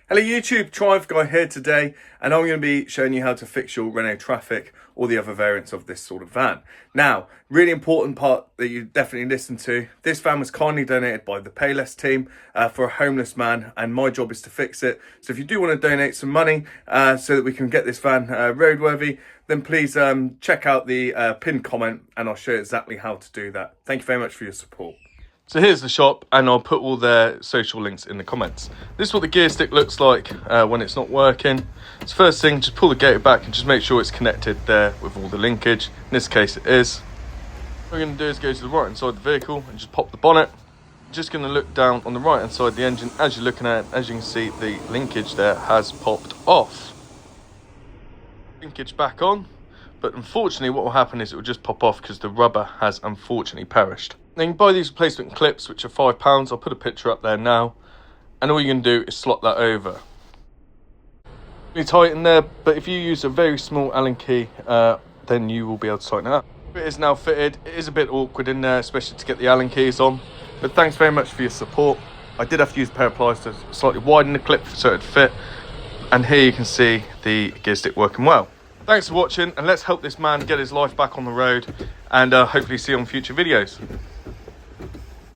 Hello YouTube, Triumph Guy here today, and I'm going to be showing you how to fix your Renault Trafic or the other variants of this sort of van. Now, really important part that you definitely listen to, this van was kindly donated by the Payless team for a homeless man, and my job is to fix it. So if you do want to donate some money so that we can get this van roadworthy, then please check out the pinned comment and I'll show you exactly how to do that. Thank you very much for your support. So here's the shop, and I'll put all their social links in the comments. This is what the gear stick looks like when it's not working. So first thing, just pull the gator back and just make sure it's connected there with all the linkage. In this case it is. What we're going to do is go to the right hand side of the vehicle and just pop the bonnet. Just going to look down on the right hand side of the engine. As you're looking at it, as you can see, the linkage there has popped off. Linkage back on. But unfortunately what will happen is it will just pop off because the rubber has unfortunately perished. Now you can buy these replacement clips which are £5. I'll put a picture up there now. And all you're going to do is slot that over. Really tight in there, but if you use a very small Allen key, then you will be able to tighten it up. It is now fitted. It is a bit awkward in there, especially to get the Allen keys on. But thanks very much for your support. I did have to use a pair of pliers to slightly widen the clip so it'd fit. And here you can see the gear stick working well. Thanks for watching, and let's help this man get his life back on the road and hopefully see you on future videos.